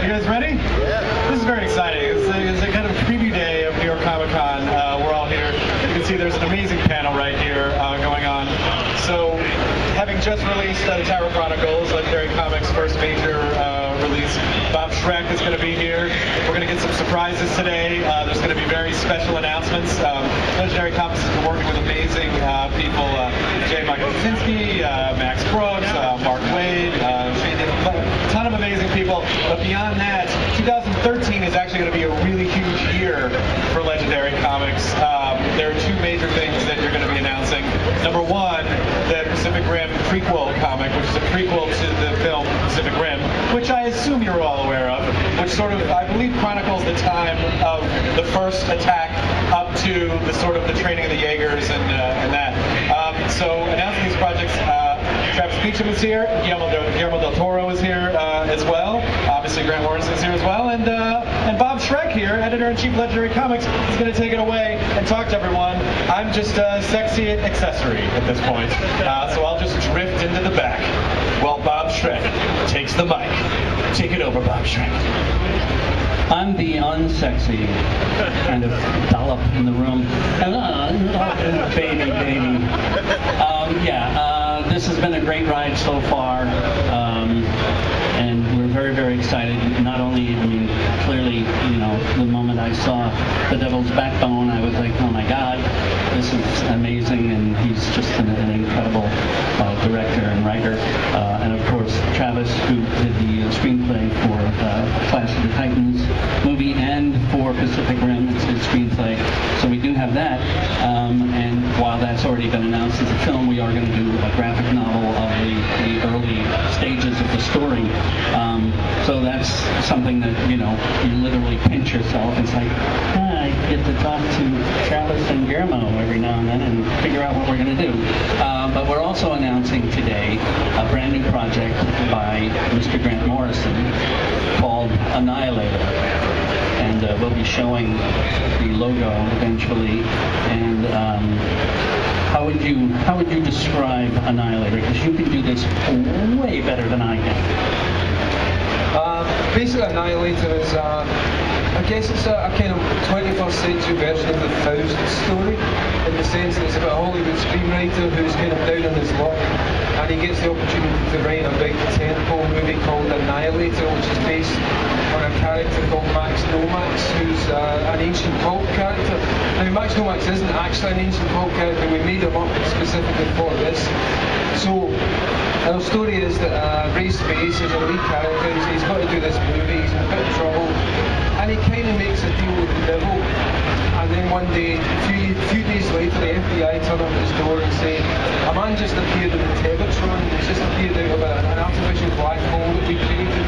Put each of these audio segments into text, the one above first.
guys ready? Yeah. This is very exciting. It's a kind of preview day of New York Comic Con. We're all here. You can see there's an amazing panel right here going on. So, having just released the Tower Chronicles, Legendary Comics' first major release, Bob Schreck is going to be here. We're going to get some surprises today. There's going to be very special announcements. Legendary Comics has been working with amazing people. J. Michael Kaczynski, Max Brooks, Mark Waid, Shane, a ton of amazing people. But beyond that, 2013 is actually going to be a really huge year for Legendary Comics. There are two major things that you're going to be announcing. Number one, the Pacific Rim prequel comic, which is a prequel to the film Pacific Rim, which I assume you're all aware of, which sort of, I believe, chronicles the time of the first attack up to the sort of the training of the Jaegers and that. So announcing these projects, Travis Beacham is here, Guillermo Del Toro is here as well. Obviously, Grant Morrison is here as well, and Bob Schreck here, editor-in-chief of Legendary Comics, is going to take it away and talk to everyone. I'm just a sexy accessory at this point, so I'll just drift into the back while Bob Schreck takes the mic. Take it over, Bob Schreck. I'm the unsexy kind of dollop in the room. Baby. This has been a great ride so far, and we're very, very excited. Not only, clearly, the moment I saw The Devil's Backbone, I was like, oh my God, this is amazing, and he's just an incredible director and writer. And of course, Travis, who did the screenplay for Clash of the Titans movie and for Pacific Rim, it's his screenplay. So we do have that. And while that's already been announced as a film, we are going to do a graphic novel of the early stages of the story. So that's something that, you literally pinch yourself. It's like, I get to talk to Travis and Guillermo every now and then and figure out what we're going to do. But we're also announcing today a brand new project by Mr. Grant Morrison called Annihilator. And we'll be showing the logo eventually. And how would you describe Annihilator? Because you can do this way better than I can. Basically, Annihilator is, I guess it's a kind of 21st century version of the Faust story, in the sense that it's about a Hollywood screenwriter who's kind of down on his luck, and he gets the opportunity to write a big tentpole movie called Annihilator, which is based on a character called Max Nomax, who's an ancient pulp character. Now, Max Nomax isn't actually an ancient pulp character, we made him up specifically for this. So, our story is that Ray Space is a lead character, he's got to do this movie, he's in a bit of trouble, and he kind of makes a deal with the devil, and then one day, a few days later, the FBI turn up at his door and say, a man just appeared in the Tevatron, he's just appeared out of an artificial black hole that we created.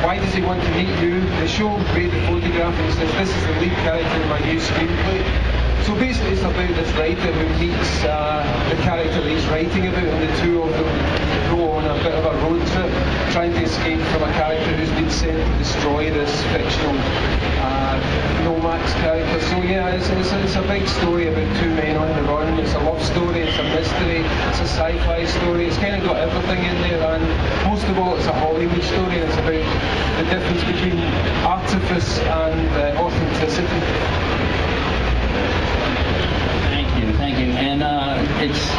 Why does he want to meet you? They show Ray the photograph and he says, this is the lead character in my new screenplay. So basically it's about this writer who meets the character that he's writing about, and the two of them go on a bit of a road trip trying to escape from a character who's been sent to destroy this fictional Nomax character. So yeah, it's a big story about two men on the run. It's a love story, it's a mystery, it's a sci-fi story. It's kind of got everything in there, and most of all it's a Hollywood story, and it's about the difference between artifice and authenticity. Thank you. And it's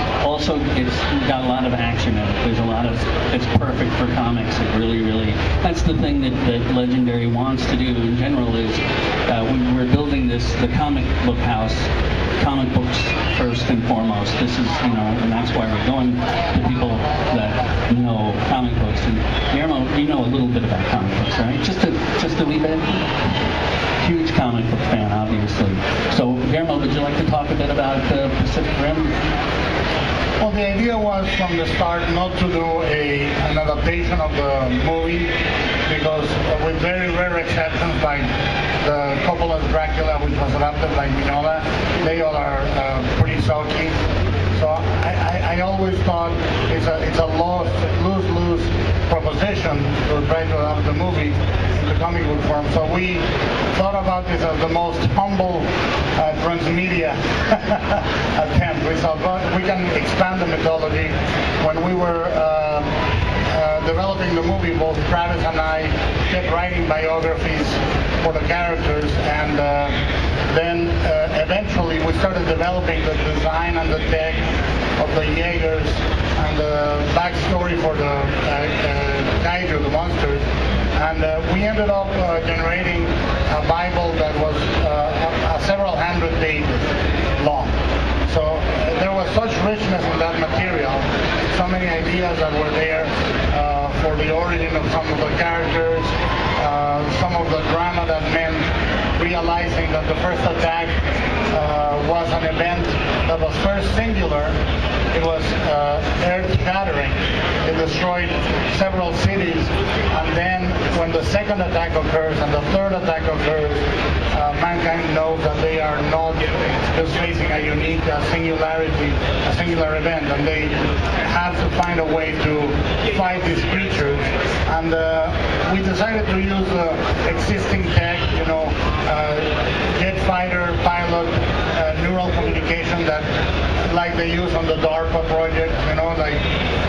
got a lot of action in it. It's perfect for comics. It really, that's the thing that Legendary wants to do in general is we're building the comic book house, comic books first and foremost. This is, and that's why we're going to people that know comic books. And Guillermo, you know a little bit about comic books, right? Just a wee bit? Huge comic book fan, obviously. So, Guillermo, would you like to talk a bit about Pacific Rim? Well, the idea was from the start not to do an adaptation of the movie, because with very rare exceptions, like the Coppola's Dracula, which was adapted by Mignola, they all are pretty sulky. So I always thought it's a lose-lose proposition to try to adapt the movie into comic book form. So we thought about this as the most humble transmedia attempt. We thought, well, we can expand the mythology. When we were developing the movie, both Travis and I kept writing biographies for the characters, and then eventually we started developing the design and the tech of the Jaegers and the backstory for the kaiju, the monsters. And we ended up generating a Bible that was several hundred pages long. So there was such richness in that material, so many ideas that were there for the origin of some of the characters, some of the drama that meant realizing that the first attack was an event that was first singular. It was earth-shattering. It destroyed several cities, and then when the second attack occurs and the third attack occurs, mankind knows that they are not just facing a unique singularity, a singular event, and they have to find a way to fight these creatures. And we decided to use existing tech, jet fighter, pilot, neural communication that, like they use on the DARPA project, like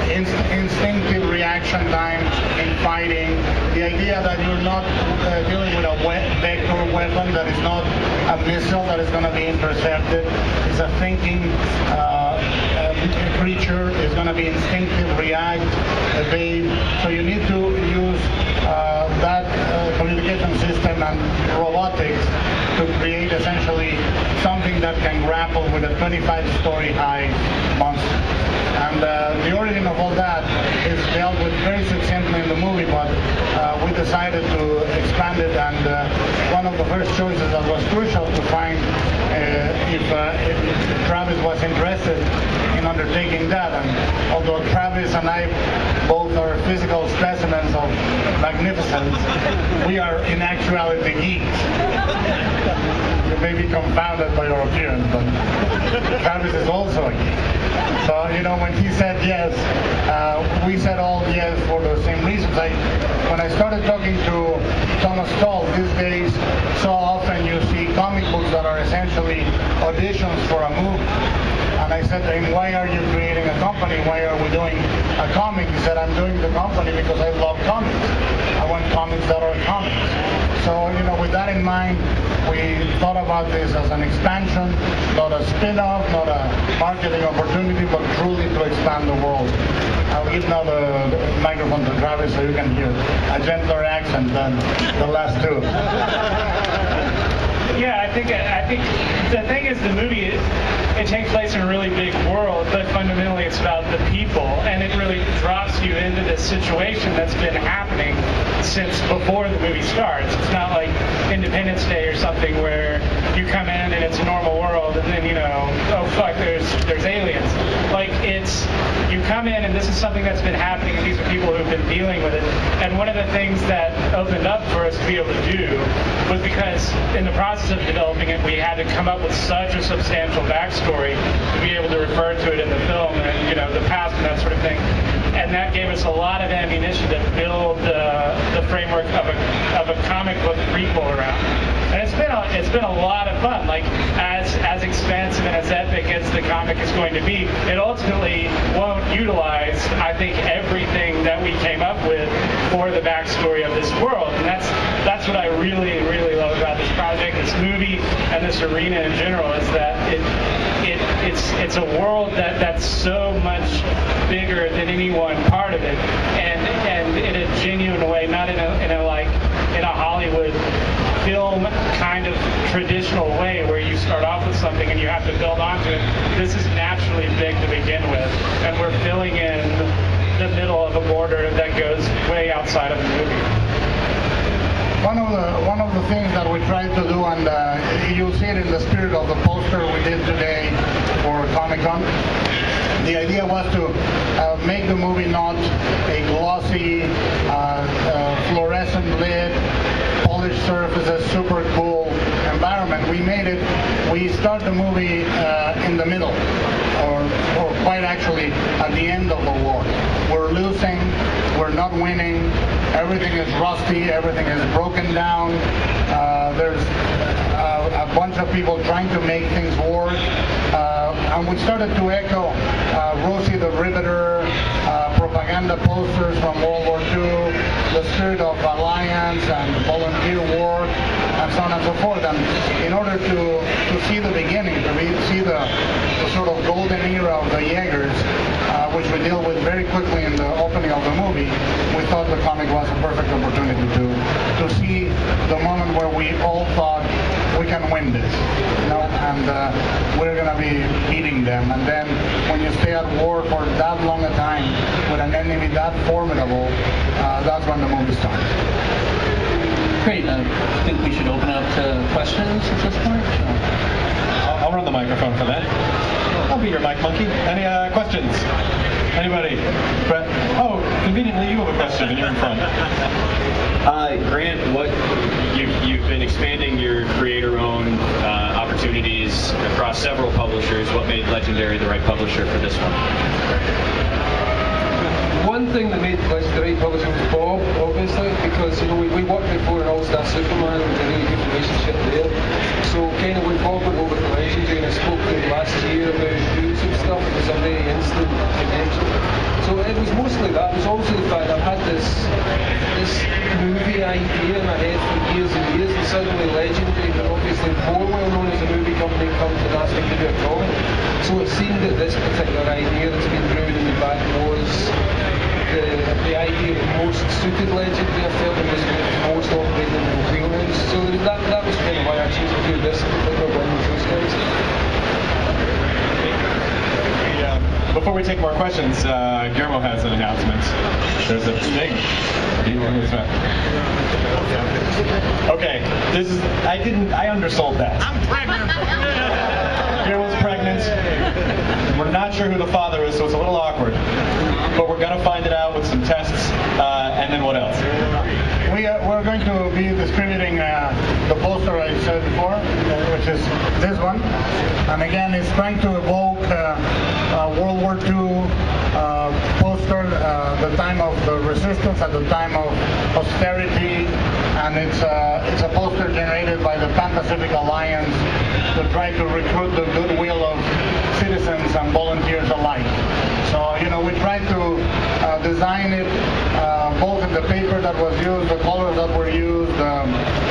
instinctive reaction time in fighting. The idea that you're not dealing with a vector weapon, that is not a missile that is going to be intercepted. It's a thinking creature, is going to be instinctive, react, evade. So you need to use that communication system and robotics to create essentially something that can grapple with a 25-story high monster. And the origin of all that is dealt with very succinctly in the movie, but we decided to expand it, and one of the first choices that was crucial to find if Travis was interested in undertaking that. And although Travis and I both are physical specimens of magnificence, we are in actuality geeks. You may be confounded by your appearance, but Travis is also a geek. So, when he said yes, we said all yes for the same reasons. When I started talking to Thomas Tull, these days, so often you see comic books that are essentially auditions for a movie. And I said to him, why are you creating a company? Why are we doing a comic? He said, I'm doing the company because I love comics. I want comics that are comics. So, with that in mind, we thought about this as an expansion, not a spin-off, not a marketing opportunity, but truly to expand the world. I'll give now the microphone to Travis so you can hear a gentler accent than the last two. Yeah, I think the thing is, the movie it takes place in a really big world, but fundamentally it's about the people, and it really drops you into this situation that's been happening since before the movie starts. It's not like Independence Day or something where you come in and it's a normal world, and then oh fuck, there's aliens. Like, it's, you come in and this is something that's been happening, and these are people who've been dealing with it. And one of the things that opened up for us to be able to do was because in the process of developing it, we had to come up with such a substantial backstory to be able to refer to it in the film and the past and that sort of thing. And that gave us a lot of ammunition to build the framework of a comic book prequel around. And it's been a lot of fun. Like, as expansive and as epic as the comic is going to be, it ultimately won't utilize, I think, everything that we came up with for the backstory of this world. And that's what I really, really love about this project, this movie, and this arena in general, is that it's a world that's so much bigger than any one part of it, and in a genuine way, not in a Hollywood film kind of traditional way where you start off with something and you have to build onto it. This is naturally big to begin with, and we're filling in the middle of a border that goes way outside of the movie. One of the things that we tried to do, and you'll see it in the spirit of the poster we did today for Comic-Con, the idea was to make the movie not a glossy, fluorescent lit, polished surfaces, super cool environment. We start the movie in the middle, or quite actually at the end of the war. We're losing, we're not winning, everything is rusty, everything is broken down. There's a bunch of people trying to make things work. And we started to echo Rosie the Riveter propaganda propaganda posters from World War II, the spirit of alliance and volunteer work, and so on and so forth. And in order to see the beginning, see the sort of golden era of the Jaegers, which we deal with very quickly in the opening of the movie, we thought the comic was a perfect opportunity to see the moment where we all thought we can win this, and we're going to be beating them. And then when you stay at war for that long a time with an enemy that formidable, that's when the movie starts. Great. I think we should open up to questions at this point. I'll run the microphone for that. I'll be your mic monkey. Any questions? Anybody? Brett? Oh, conveniently you have a question and you're in front. Grant, you've been expanding your creator-owned opportunities across several publishers. What made Legendary the right publisher for this one? One thing that made Legendary publishing was Bob, obviously, because we worked before in All-Star Superman, and we had a really good relationship there. So kind of when Bob went over to Legendary, and I spoke to him last year about doing some stuff, it was a very instant connection. So it was mostly that. It was also the fact that I've had this movie idea in my head for years and years, and suddenly Legendary, but obviously more well known as a movie company, come to ask me to do a comic. So it seemed that this particular idea that's been brewed in the back was the idea that most suited Legendary. I felt it was most operating in the wheelhouse. So that was kind of why I chose to do this particular one with those guys. Before we take more questions, Guillermo has an announcement. There's a thing. Okay, I undersold that. I'm pregnant. Guillermo's pregnant. We're not sure who the father is, so it's a little awkward. But we're going to find it out with some tests, and then what else? We're going to be distributing the poster I said before, which is this one. And again, it's trying to evoke World War II poster, the time of the resistance, at the time of austerity, and it's a poster generated by the Pan-Pacific Alliance to try to recruit the goodwill of citizens and volunteers alike. So, we tried to design it both in the paper that was used, the colors that were used, the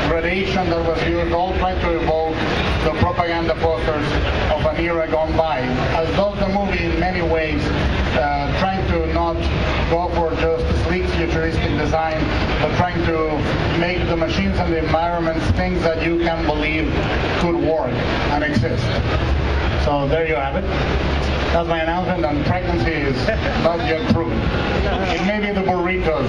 gradation that was used, all tried to evoke the propaganda posters of an era gone by. As though the movie in many ways trying to not go for just sleek futuristic design, but trying to make the machines and the environments things that you can believe could work and exist. So there you have it. That's my announcement, and pregnancy is not yet proven. It may be the burritos.